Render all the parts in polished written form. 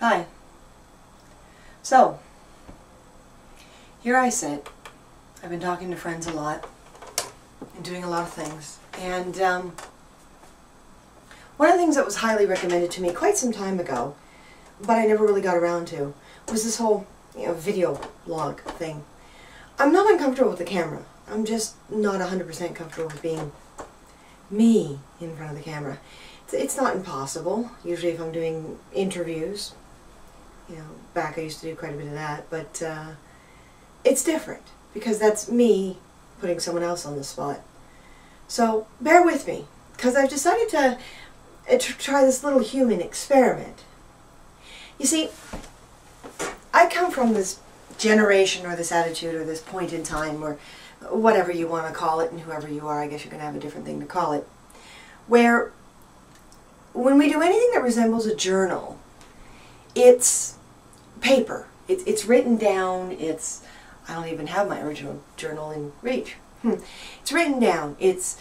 Hi. So, here I sit. I've been talking to friends a lot and doing a lot of things. And one of the things that was highly recommended to me quite some time ago, but I never really got around to, was this whole video blog thing. I'm not uncomfortable with the camera. I'm just not 100% comfortable with being me in front of the camera. It's not impossible. Usually if I'm doing interviews, back I used to do quite a bit of that, but it's different because that's me putting someone else on the spot. So bear with me, because I've decided to try this little human experiment. You see, I come from this generation or this attitude or this point in time, or whatever you want to call it, and whoever you are, I guess you're going to have a different thing to call it, where when we do anything that resembles a journal, it's paper. It's written down. I don't even have my original journal in reach. It's written down. It's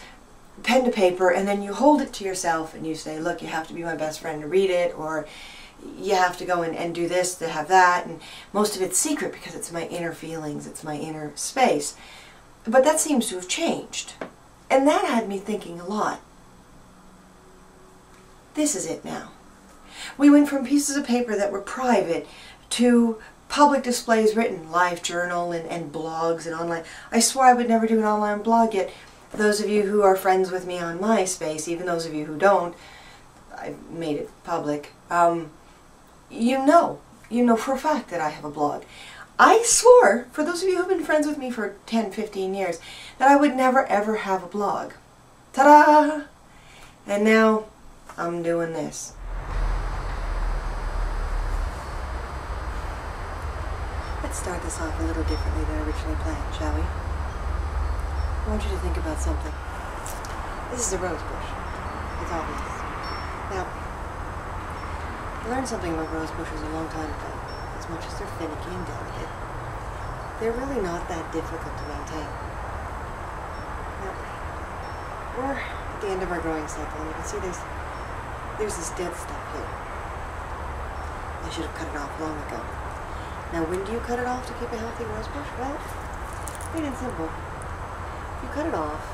pen to paper, and then you hold it to yourself and you say, look, you have to be my best friend to read it, or you have to go and do this to have that, and most of it's secret because it's my inner feelings, it's my inner space. But that seems to have changed. And that had me thinking a lot. This is it now. We went from pieces of paper that were private to public displays written, live journal and blogs and online. I swore I would never do an online blog, yet those of you who are friends with me on MySpace, even those of you who don't, I've made it public, you know for a fact that I have a blog. I swore, for those of you who have been friends with me for 10, 15 years, that I would never ever have a blog. Ta-da! And now I'm doing this. Let's start this off a little differently than originally planned, shall we? I want you to think about something. This is a rose bush. It's obvious. Now, I learned something about rose bushes a long time ago. As much as they're finicky and delicate, they're really not that difficult to maintain. Now, we're at the end of our growing cycle, and you can see there's this dead stuff here. I should have cut it off long ago. Now, when do you cut it off to keep a healthy rose bush? Well, plain and simple. If you cut it off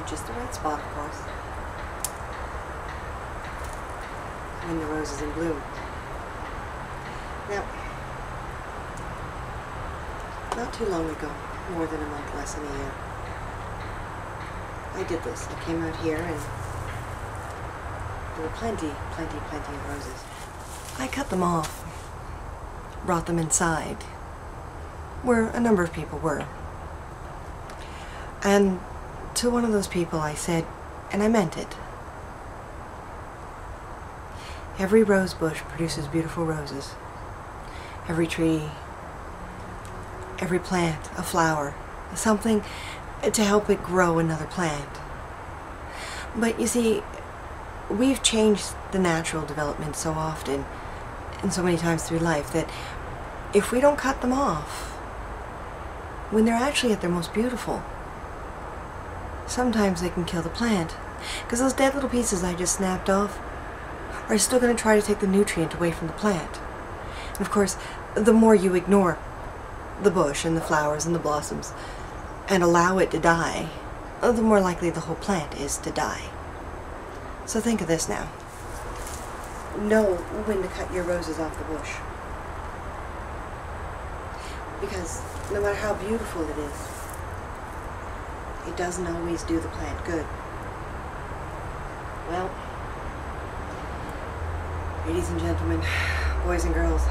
at just the right spot, of course, when the rose is in bloom. Now, not too long ago, more than a month, less than a year, I did this. I came out here and there were plenty of roses. I cut them off, brought them inside, where a number of people were. And to one of those people I said, and I meant it, every rose bush produces beautiful roses. Every tree, every plant, a flower, something to help it grow another plant. But you see, we've changed the natural development so often and so many times through life that if we don't cut them off when they're actually at their most beautiful, sometimes they can kill the plant, because those dead little pieces I just snapped off are still going to try to take the nutrient away from the plant. And of course, the more you ignore the bush and the flowers and the blossoms and allow it to die, the more likely the whole plant is to die. So think of this now. Know when to cut your roses off the bush. Because no matter how beautiful it is, it doesn't always do the plant good. Well, ladies and gentlemen, boys and girls,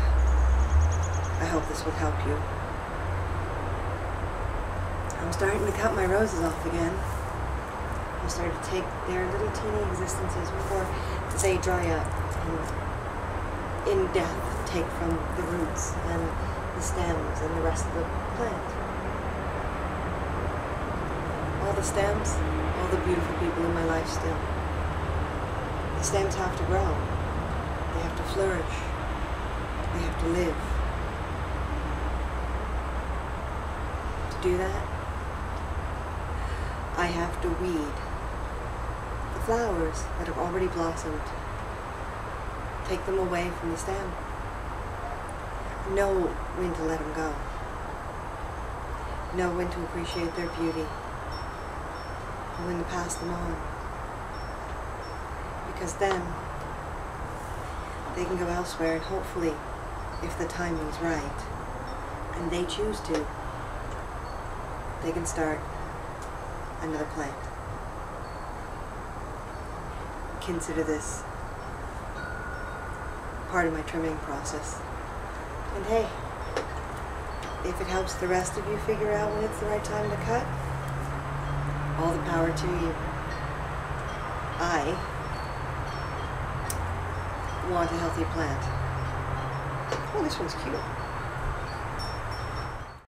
I hope this will help you. I'm starting to cut my roses off again. I'm starting to take their little teeny existences before they dry up and in death take from the roots and the stems and the rest of the plant. All the stems, all the beautiful people in my life still. The stems have to grow. They have to flourish. They have to live. To do that, I have to weed the flowers that have already blossomed take them away from the stem. Know when to let them go. Know when to appreciate their beauty. And when to pass them on. Because then they can go elsewhere, and hopefully, if the timing's right, and they choose to, they can start another plant. Consider this part of my trimming process. And hey, if it helps the rest of you figure out when it's the right time to cut, all the power to you. I want a healthy plant. Oh, this one's cute.